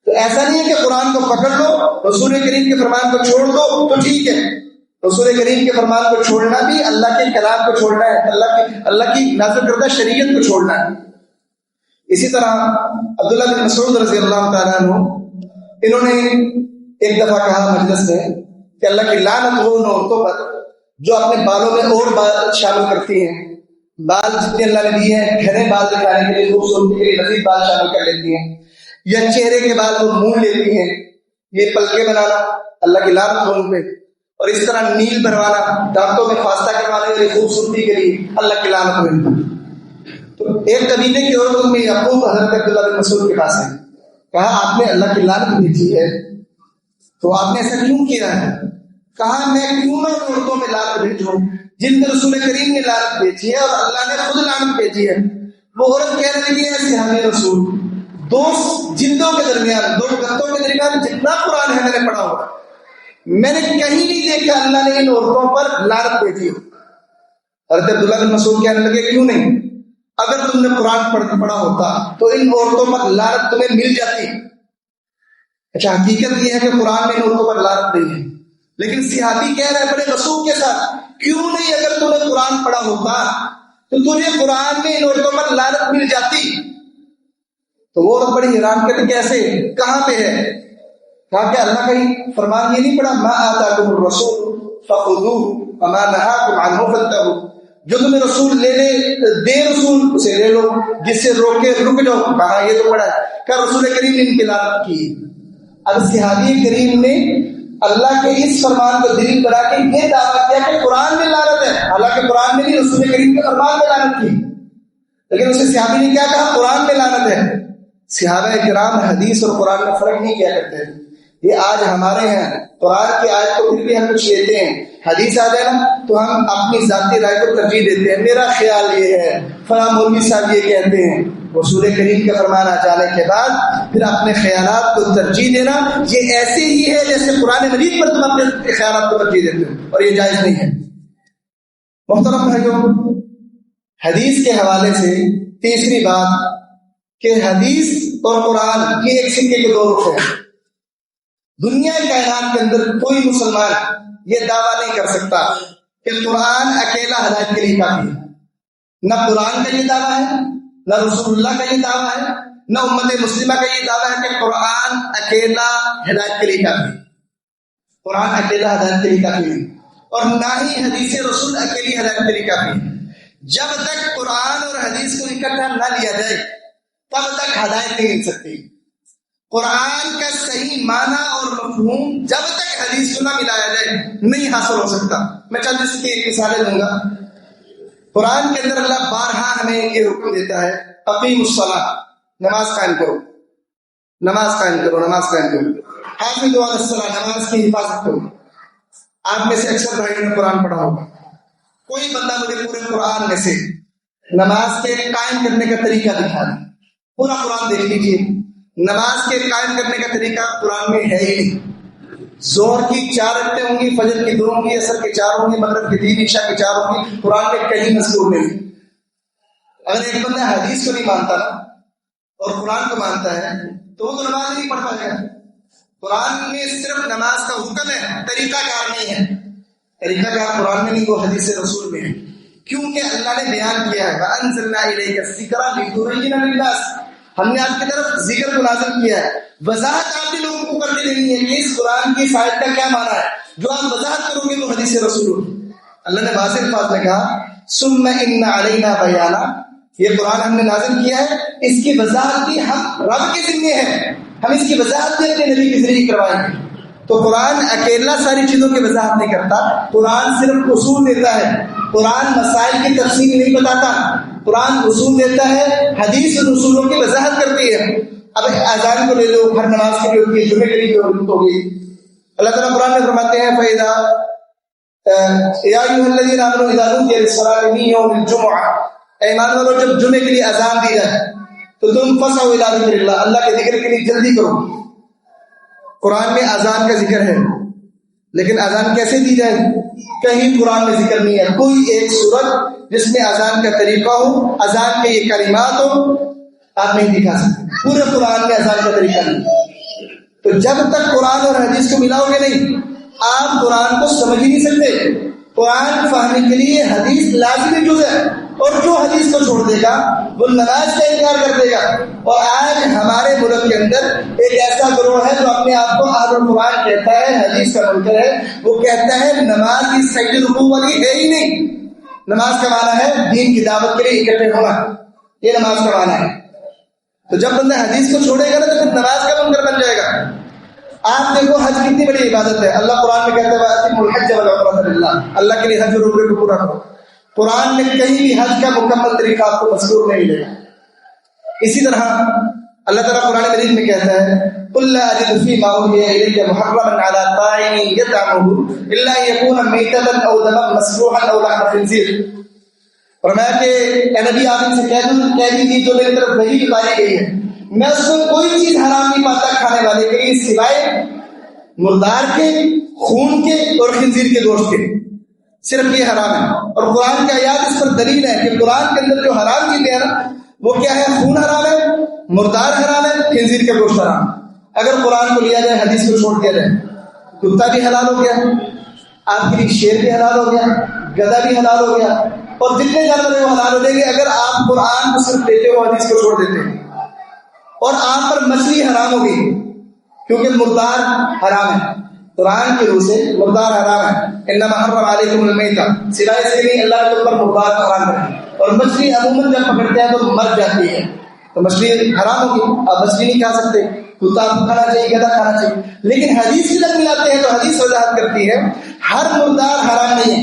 تو ایسا نہیں ہے کہ قرآن کو پکڑ لو، رسول کریم کے فرمان کو چھوڑ دو تو ٹھیک ہے، رسول کریم کے فرمان کو چھوڑنا بھی اللہ کے کلام کو چھوڑنا ہے، اللہ کی نازل کردہ شریعت کو چھوڑنا ہے۔ اسی طرح عبداللہ بن مسعود رضی اللہ تعالیٰ عنہ، انہوں نے ایک دفعہ کہا مجلس میں کہ اللہ کی لعنت ہو ان عورتوں پر جو اپنے بالوں میں اور بال شامل کرتی ہیں، بال جتنے اللہ نے دیے ہیں گھنے بال دکھانے کے لیے، خوبصورتی کے لیے مزید بال شامل کر لیتی ہیں، یا چہرے کے بال کو مونڈ لیتی ہیں، یہ پلکے بنانا، اللہ کی لعنت ہو ان پہ، اور اس طرح نیل بھروانا، دانتوں میں فاستہ کروانے کے لیے خوبصورتی کے لیے، اللہ کی لعنت ہو ان پہ۔ تو ایک قبیلے کی عورتوں میں یعقوب حضرت عبداللہ بن مسعود کے پاس ہے، کہا آپ نے اللہ کی لعنت بھیجی ہے تو آپ نے ایسا کیوں کیا ہے؟ کہا میں کیوں نہ عورتوں میں لعنت بھیجوں جن میں رسول کریم نے لعنت بھیجی ہے اور اللہ نے خود لعنت بھیجی ہے۔ وہ عورت کہنے لگی ہے صحابی رسول، دو جلدوں کے درمیان، دو گردوں کے درمیان جتنا قرآن ہے میں نے پڑھا ہوا، میں نے کہیں نہیں دیکھا اللہ نے ان عورتوں پر لعنت بھیجی ہو۔ حضرت عبداللہ بن مسعود کہنے لگے کیوں نہیں؟ اگر تم نے قرآن پڑھا ہوتا تو ان عورتوں پر لعنت تمہیں مل جاتی۔ اچھا حقیقت یہ ہے کہ قرآن میں ان عورتوں پر لعنت نہیں ہے، لیکن صحابی کہہ رہے بڑے رسول کے ساتھ کیوں نہیں، اگر تم نے قرآن پڑھا ہوتا تو تجھے قرآن میں ان عورتوں پر لعنت مل جاتی۔ تو وہ عورت بڑی حیران کرتی کیسے، کہاں پہ ہے؟ کہا کہ اللہ کا ہی فرمان یہ نہیں پڑھا ما آتاکم الرسول فخذوہ وما نہاکم عنہ فانتہوا، جو تمہیں رسول لینے دے رسول اسے لے لو، جس سے روکے رک جاؤ۔ کہا یہ تو پڑھا ہے، کہ رسول کریم نے ان کی لعنت کی۔ اب صحابی کریم نے اللہ کے اس فرمان کو دلیل بنا کے یہ دعویٰ کیا کہ قرآن میں لعنت ہے، حالانکہ قرآن میں نہیں رسول کریم کے فرمان میں لعنت کی، لیکن اسے صحابی نے کیا کہا؟ قرآن میں لعنت ہے۔ صحابہ کرام حدیث اور قرآن میں فرق نہیں کیا کرتے۔ یہ آج ہمارے ہیں قرآن کی آیت کو پھر بھی ہم کچھ لیتے ہیں، حدیث آ جائے نا تو ہم اپنی ذاتی رائے کو ترجیح دیتے ہیں، میرا خیال یہ ہے، فلاں مولوی صاحب یہ کہتے ہیں۔ رسول کریم کا فرمان آ جانے کے بعد پھر اپنے خیالات کو ترجیح دینا یہ ایسے ہی ہے جیسے قرآن مجید پر تم اپنے خیالات کو ترجیح دیتے ہو، اور یہ جائز نہیں ہے۔ محترم بھائیوں، حدیث کے حوالے سے تیسری بات کہ حدیث اور قرآن یہ ایک سکے کے دو رخ ہیں۔ دنیا کائنات کے اندر کوئی مسلمان یہ دعویٰ نہیں کر سکتا کہ قرآن اکیلا ہدایت کے لیے کافی ہے۔ نہ قرآن کا یہ دعویٰ ہے، نہ رسول اللہ کا یہ دعویٰ ہے، نہ امت مسلمہ کا یہ دعویٰ ہے کہ قرآن اکیلا ہدایت کے لیے کافی ہے۔ قرآن اکیلا ہدایت کے لیے کافی ہے، اور نہ ہی حدیث رسول اکیلی ہدایت کے لیے کافی ہے۔ جب تک قرآن اور حدیث کو اکٹھا نہ لیا جائے تب تک ہدایت نہیں مل سکتی۔ قرآن کا صحیح معنی اور مفہوم جب تک حدیث کو نہ ملایا جائے نہیں حاصل ہو سکتا۔ میں چند اس کی ایک مثالیں دوں گا۔ قرآن کے اندر اللہ بارہا ہمیں یہ حکم دیتا ہے اقیموا الصلاۃ، نماز قائم کرو، نماز قائم کرو، نماز قائم کرو۔ حافظوا علی الصلاۃ، نماز کی حفاظت کرو۔ آپ میں سے اکثر بھائیوں نے قرآن پڑھا ہوگا، کوئی بندہ مجھے پورے قرآن میں سے نماز کے قائم کرنے کا طریقہ دکھا دے۔ پورا قرآن دیکھ لیجیے، نماز کے قائم کرنے کا طریقہ قرآن میں ہے ہی نہیں۔ ظہر کی 4 رکعتیں ہوں گی، فجر کی 2 ہوں گی، عصر کی 4 ہوں گی، مغرب کی 3، عشاء کی 4 ہوں گی، قرآن میں کہیں مذکور نہیں۔ اگر ایک بندہ حدیث کو نہیں مانتا اور قرآن کو مانتا ہے تو وہ تو نماز نہیں پڑھ پائے گا۔ قرآن میں صرف نماز کا حکم ہے، طریقہ کار نہیں ہے۔ طریقہ کار قرآن میں نہیں، وہ حدیث رسول میں ہے، کیونکہ اللہ نے بیان کیا ہے وَأَنزَلْنَا إِلَيْكَ الذِّكْرَ لِتُبَيِّنَ لِلنَّاسِ، ہم نے آپ کی طرف ذکر کو نازل کیا ہے۔ وضاحت آپ نے لوگوں کو کر کے دینی ہے کہ اس قرآن کی آیت کا کیا معنی ہے، جو آپ وضاحت کرو گے وہ حدیث رسول ہوگی۔ اللہ نے واضح الفاظ میں کہا ثُمَّ إِنَّ عَلَيْنَا بَيَانَهُ، یہ قرآن ہم نے نازل کیا ہے، اس کی وضاحت بھی ہم رب کے ذمے ہے، ہم اس کی وضاحت بھی اپنے نبی کے ذریعے کروائیں گے۔ تو قرآن اکیلا ساری چیزوں کی وضاحت نہیں کرتا، قرآن صرف اصول دیتا ہے، قرآن مسائل کی تفصیل نہیں بتاتا، قرآن اصول دیتا ہے، حدیث اور اصولوں کی وضاحت کرتی ہے۔ اب اذان کو لے لو، ہر نماز کے لیے ہوتی ہے، جمعے کے لیے ہوگی۔ اللہ تعالیٰ قرآن میں فرماتے ہیں فَإِذَا يَا أَيُّهَا الَّذِينَ آمَنُوا إِذَا نُودِيَ لِلصَّلَاةِ مِن يَوْمِ الْجُمُعَةِ، اے ایمان والو جب جمعے کے لیے اذان دی جائے تو تم فَاسْعَوْا إِلَىٰ ذِكْرِ اللَّهِ، اللہ کے ذکر کے لیے جلدی کرو۔ قرآن میں اذان کا ذکر ہے، لیکن اذان کیسے دی جائے؟ کہیں قرآن میں ذکر نہیں ہے، کوئی ایک سورت جس میں اذان کا طریقہ ہو، اذان کے یہ کلمات ہو، آپ نہیں دکھا سکتے۔ پورے قرآن میں اذان کا طریقہ نہیں۔ تو جب تک قرآن اور حدیث کو ملاؤ گے نہیں، آپ قرآن کو سمجھ ہی نہیں سکتے۔ قرآن فہمنے کے لیے حدیث لازمی جز ہے، اور جو حدیث کو چھوڑ دے گا وہ نماز کا انکار کر دے گا۔ اور آج ہمارے ملک کے اندر ایک ایسا گروہ ہے جو اپنے آپ کو اہل القرآن کہتا ہے، حدیث کا منکر ہے، وہ کہتا ہے نماز کی سجدے رکوع والی ہے ہی نہیں۔ نماز کا معنی ہے دین کی دعوت کے لیے اکٹھے ہونا، یہ نماز کا معنی ہے۔ تو جب بندہ حدیث کو چھوڑے گا نا تو پھر نماز کا منکر بن جائے گا۔ آپ دیکھو حج کتنی بڑی عبادت ہے، اللہ قرآن میں کہتا ہے وَأَتِمُّوا الْحَجَّ وَالْعُمْرَةَ لِلَّهِ، اللہ کے لیے حج اور عمرے کو پورا کرو۔ قرآن میں کہیں بھی حج کا مکمل طریقہ آپ کو مذکور نہیں ملے گا. اسی طرح اللہ تعالیٰ قرآن مجید میں کہتا ہے قُلْ لَا أَجِدُ فِي مَا أُوحِيَ إِلَيَّ مُحَرَّمًا عَلَىٰ طَاعِمٍ يَطْعَمُهُ إِلَّا أَن يَكُونَ مَيْتَةً أَوْ دَمًا مَسْفُوحًا أَوْ لَحْمَ خِنزِيرٍ. فرمایا کہ اے نبی آپ ان سے کہہ دیجیے جو میری طرف وحی اتاری گئی ہے میں اس میں کوئی چیز حرام نہیں پاتا کھانے والے کے لیے سوائے مردار کے، خون کے اور خنزیر کے گوشت کے. صرف یہ حرام ہے. اور قرآن کی آیات اس پر دلیل ہے کہ قرآن کے اندر جو حرام چیزیں ہیں نا وہ کیا ہے؟ خون حرام ہے، مردار حرام ہے، خنزیر کا گوشت حرام. اگر قرآن کو لیا جائے، حدیث کو چھوڑ دیا جائے، کتا بھی حلال ہو گیا، آپ کے لیے شیر بھی حلال ہو گیا، گدھا بھی حلال ہو گیا، اور جتنے جانور ہیں وہ حلال ہو جائیں گے اگر آپ قرآن کو صرف لیتے ہو، حدیث کو چھوڑ دیتے ہیں. اور آپ پر مچھلی حرام ہو گئی کیونکہ مردار حرام ہے. قرآن کی روح سے مردار حرام ہے. انما حرم علیکم المیتہ، سوائے اس کے نہیں اللہ نے تم پر مردار حرام کر دی. اور مچھلی عموماً جب پکڑتے ہیں تو مر جاتی ہے، تو مچھلی حرام ہوگی. آپ مچھلی نہیں کھا سکتے، کتا آپ کو کھانا چاہیے، گدھا کھانا چاہیے. لیکن حدیث کی جب ملاتے ہیں تو حدیث وضاحت کرتی ہے ہر مردار حرام نہیں ہے.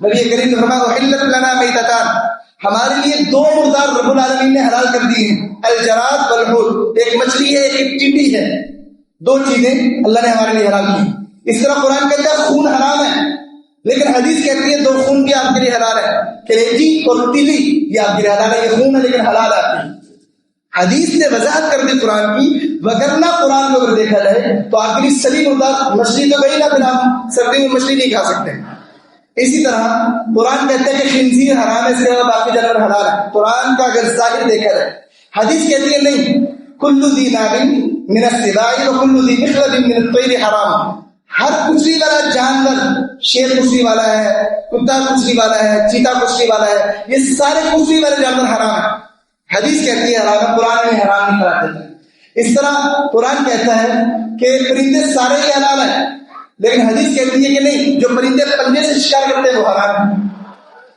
نبی کریم نے فرمایا احلت لنا میتتان، ہمارے لیے دو مردار رب العالمین نے حلال کر دی ہیں، الجراد والحوت، ایک مچھلی ہے ایک ٹڈی ہے. دو چیزیں اللہ نے ہمارے لیے حلال کی. اس طرح قرآن کہتا ہے خون حرام ہے، لیکن حدیث کہتی ہے دو خون بھی آپ کے لیے حلال ہے، کلیجی اور تیلی، یہ آپ کے لیے حلال ہے. یہ خون ہے لیکن حلال آتی ہے. حدیث نے وضاحت کر دی قرآن کی. وگرنہ قرآن کو اگر دیکھا جائے تو آپ کے لیے سبھی مردار مچھلی تو گئی نہ، پھر آپ سردی میں مچھلی نہیں کھا سکتے. اسی طرح قرآن کہتا ہے کہ خنزیر حرام ہے، اس کے علاوہ باقی جانور حلال ہے. قرآن کا اگر ظاہر دیکھا جائے، حدیث کہتی ہے نہیں، کل ذی ناب من السباع وکل ذی مخلب من الطیر حرام. ہر کچری والا جانور، شیر کچری والا ہے، کتا کچری والا ہے، چیتا کچری والا ہے، یہ سارے کچری والے جانور حرام ہیں. حدیث کہتی ہے حرام ہے، قرآن میں حرام نہیں قرار دیتا. اس طرح قرآن کہتا ہے کہ پرندے سارے ہی حلال ہیں، لیکن حدیث کہتی ہے کہ نہیں، جو پرندے پنجے سے شکار کرتے ہیں وہ حرام ہے.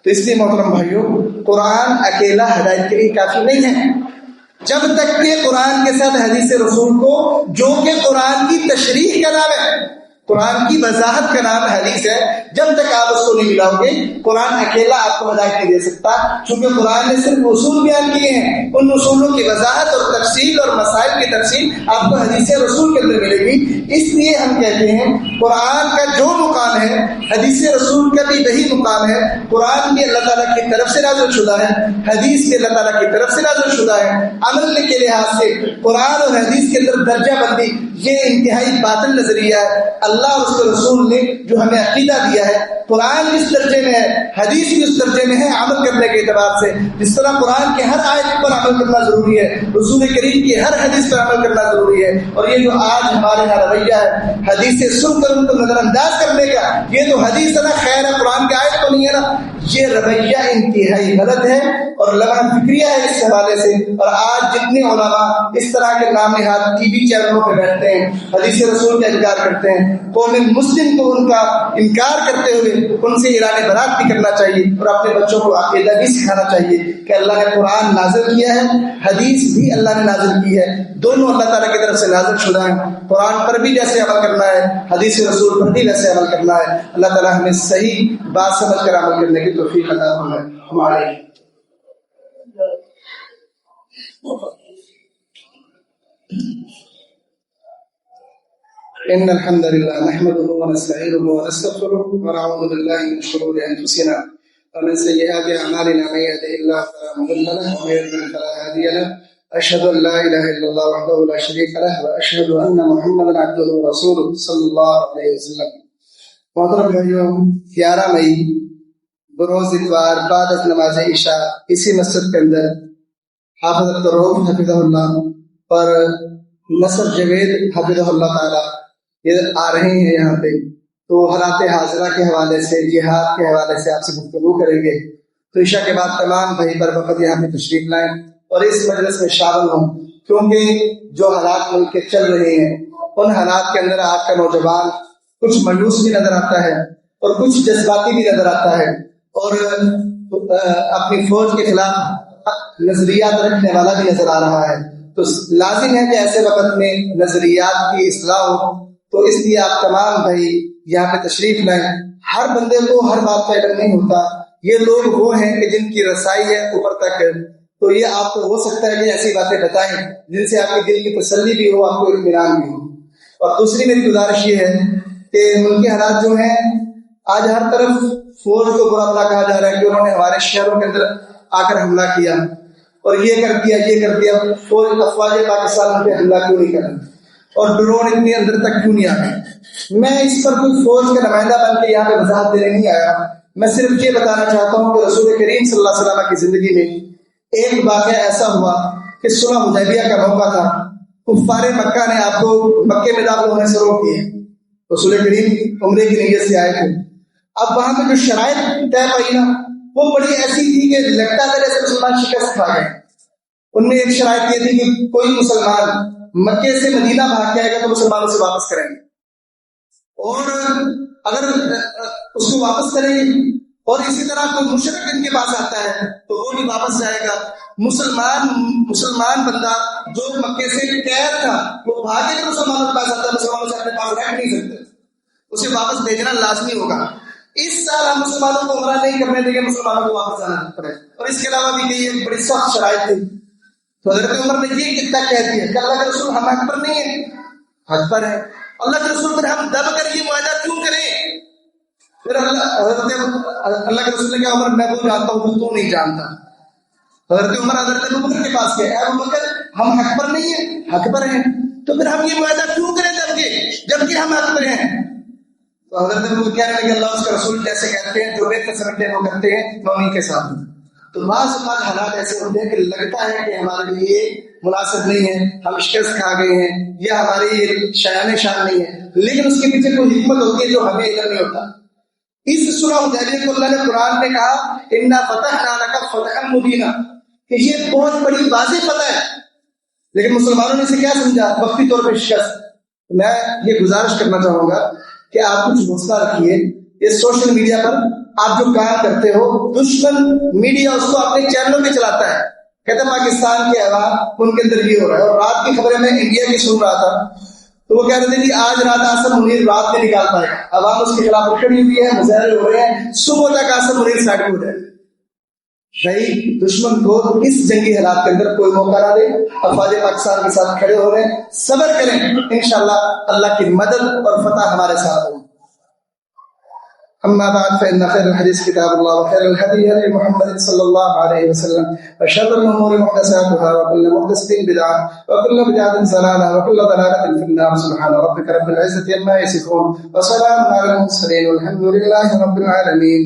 تو اس لیے محترم بھائیوں، قرآن اکیلا ہدایت کے لیے کافی نہیں ہے. جب تک کہ قرآن کے ساتھ حدیث رسول کو، جو کہ قرآن کی تشریح کا نام ہے، قرآن کی وضاحت کا نام حدیث ہے، جب تک آپ اس کو نہیں ملاؤ گے قرآن اکیلا آپ کو ہدایت نہیں دے سکتا. چونکہ قرآن نے صرف اصول بیان کیے ہیں، ان اصولوں کی وضاحت اور تفصیل اور مسائل کی تفصیل آپ کو حدیث رسول کے اندر ملے گی. اس لیے ہم کہتے ہیں قرآن کا جو مقام ہے حدیث رسول کا بھی وہی مقام ہے. قرآن بھی اللہ تعالیٰ کی طرف سے نازل شدہ ہے، حدیث بھی اللہ تعالیٰ کی طرف سے نازل شدہ ہے. عمل کے لحاظ سے قرآن اور حدیث کے اندر درجہ بندی یہ انتہائی باطل نظریہ ہے. اللہ اور اس کے رسول نے جو ہمیں عقیدہ دیا ہے، قرآن جس درجے میں ہے، حدیث بھی اس درجے میں ہے عمل کرنے کے اعتبار سے. جس طرح قرآن کے ہر آیت پر عمل کرنا ضروری ہے، رسول کریم کی ہر حدیث پر عمل کرنا ضروری ہے. اور یہ جو آج ہمارے یہاں رویہ ہے حدیث سے سن کر ان کو نظر انداز کرنے کا، یہ تو حدیث ہے نا، خیر ہے، قرآن کی آیت تو نہیں ہے نا، یہ رویہ انتہائی غلط ہے اور لغن فکریہ ہے اس حوالے سے. اور آج جتنے علماء اس طرح کے نام نہاد ٹی وی چینلوں پہ بیٹھتے ہیں، حدیث رسول کا انکار کرتے ہیں، قوم مسلم کو ان کا انکار کرتے ہوئے ان سے اعلان برات بھی کرنا چاہیے اور اپنے بچوں کو عقیدہ بھی سکھانا چاہیے کہ اللہ نے قرآن نازل کیا ہے، حدیث بھی اللہ نے نازل کی ہے، دونوں اللہ تعالیٰ کی طرف سے نازل شدہ ہیں. قرآن پر بھی جیسے عمل کرنا ہے، حدیث رسول پر بھی ویسے عمل کرنا ہے. اللہ تعالیٰ ہمیں صحیح بات سمجھ کر عمل کرنے کی توفیق عطا فرمائے. ہمارے إن الحمد لله نحمده ونستعينه ونستغفره ونعوذ بالله من شرور أنفسنا ومن سيئات أعمالنا، من يهده الله فلا مضل له ومن يضلل فلا هادي له. أشهد أن لا إله إلا الله وحده لا شريك له وأشهد أن محمدا عبده ورسوله صلى الله عليه وسلم. محترم بھائیوں، 11 مئی بروز اتوار بعد از نماز عشاء اسی مسجد کے اندر حافظ عبدالرؤوف حفظہ اللہ اور نصر جوید حفظہ اللہ تعالی یہ آ رہے ہیں یہاں پہ، تو حالات حاضرہ کے حوالے سے، جہاد کے حوالے سے آپ سے گفتگو کریں گے. تو عشاء کے بعد تمام بھائی بر وقت یہاں پہ تشریف لائیں اور اس مجلس میں شامل ہوں، کیونکہ جو حالات ملک کے چل رہے ہیں ان حالات کے اندر آج کا نوجوان کچھ مایوس بھی نظر آتا ہے اور کچھ جذباتی بھی نظر آتا ہے اور اپنی فوج کے خلاف نظریات رکھنے والا بھی نظر آ رہا ہے. تو لازم ہے کہ ایسے وقت میں نظریات کی اصلاح ہو. تو اس لیے آپ تمام بھائی یہاں پہ تشریف لائیں. ہر بندے کو ہر بات کا علم نہیں ہوتا، یہ لوگ وہ ہیں کہ جن کی رسائی ہے اوپر تک، تو یہ آپ کو ہو سکتا ہے کہ ایسی باتیں بتائیں جن سے آپ کے دل کی تسلی بھی ہو، آپ کو اطمینان بھی ہو۔ اور دوسری میری گزارش یہ ہے کہ ملکی حالات جو ہیں، آج ہر طرف فوج کو برا بھلا کہا جا رہا ہے کہ انہوں نے ہمارے شہروں کے اندر آ کر حملہ کیا اور یہ کر دیا یہ کر دیا، فوج افواج پاکستان پہ حملہ کیوں نہیں کرا اور ڈرون اتنی اندر تک کیوں نہیں آئے۔ میں اس پر کوئی فوج کا نمائندہ بن کے یہاں پہ وضاحت دینے نہیں آیا، میں صرف یہ بتانا چاہتا ہوں کہ رسول کریم صلی اللہ علیہ وسلم کی زندگی میں ایک واقعہ ایسا ہوا کہ صلح حدیبیہ کا موقع تھا، کفار مکہ نے آپ کو مکے میں داخل ہونے سے روک دیا، رسول کریم عمرے کی نیت سے آئے تھے۔ اب وہاں پہ جو شرائط طے پائی نا وہ بڑی ایسی تھی کہ لگتا تھا جیسے مسلمان شکست کھا گئے۔ ان میں ایک شرائط یہ تھی کہ کوئی مسلمان مکے سے مدینہ بھاگ کے آئے گا تو مسلمانوں سے واپس کریں گے، اور اگر اس کو واپس کریں گے اور اسی طرح کوئی مشرک ان کے پاس آتا ہے تو وہ بھی واپس جائے گا۔ مسلمان بندہ جو مکے سے قید تھا وہ بھاگے کے مسلمانوں کے پاس آتا ہے، مسلمانوں سے اپنے پاس رکھ نہیں سکتے، اسے واپس بھیجنا لازمی ہوگا۔ اس سال ہم مسلمانوں کو عمرہ نہیں کرنے دیں گے، مسلمانوں کو واپس آنا پڑے، اور اس کے علاوہ بھی کئی بڑی سخت شرائط تھی۔ تو حضرت عمر نے یہ کتنا کہہ دیا کہ اللہ کے رسول ہم حق پر نہیں ہیں، حق پر ہے اللہ کے رسول پر ہم دب کر یہ معاہدہ کیوں کریں؟ پھر اللہ کے رسول نے کہا عمر میں وہ جانتا ہوں تو نہیں جانتا۔ حضرت عمر حضرت ابوبکر کے پاس گئے، اے ابوبکر ہم حق پر نہیں ہیں، حق پر ہیں، تو پھر ہم یہ معاہدہ کیوں کریں جبکہ ہم حق پر ہیں؟ تو حضرت ابوبکر کہنے لگے اللہ اس کا رسول جیسے کہتے ہیں جو بہتر سمجھتے ہیں وہ کرتے ہیں، میں انہیں کے ساتھ ہوں۔ تو بعض حالات ایسے ہوتے ہیں کہ لگتا ہے کہ ہمارے لیے مناسب نہیں ہے، ہم شکست کھا گئے ہیں یا ہماری شایان شان نہیں ہے، لیکن اس کے پیچھے کوئی حکمت ہوتی ہے جو ہمیں علم نہیں ہوتا۔ اس صلح حدیبیہ کو اللہ نے قرآن میں کہا انا فتحنا لک فتحا مبینا، کہ یہ بہت بڑی واضح فتح ہے، لیکن مسلمانوں نے اسے کیا سمجھا؟ وقتی طور پہ شکست۔ میں یہ گزارش کرنا چاہوں گا کہ آپ کچھ حوصلہ رکھیے، یہ سوشل میڈیا پر آپ جو کام کرتے ہو، دشمن میڈیا اس کو اپنے چینلوں میں چلاتا ہے، کہتے ہیں پاکستان کے عوام ان کے اندر یہ ہو رہا ہے۔ اور رات کی خبریں میں انڈیا کی سن رہا تھا تو وہ کہہ رہے تھے کہ آج رات آصم منیر رات میں نکال پائے گا، عوام اس کے خلاف کھڑی ہوئی ہے، مظاہرے ہو رہے ہیں، صبح تک آصم منیر سائڈ ہو جائے۔ شہید دشمن کو اس جنگی حالات کے اندر کوئی موقع نہ دے، افواج پاکستان کے ساتھ کھڑے ہو رہے ہیں، صبر کریں، انشاءاللہ اللہ کی مدد اور فتح ہمارے ساتھ ہو۔ أما بعد فإن خير الحديث كتاب الله وخير الهدي هدي محمد صلى الله عليه وسلم وشر الأمور محدثاتها وكل محدثة بدعة وكل بدعة ضلالة وكل ضلالة في النار. سبحان ربك رب العزة عما يصفون وسلام على المرسلين والحمد لله رب العالمين.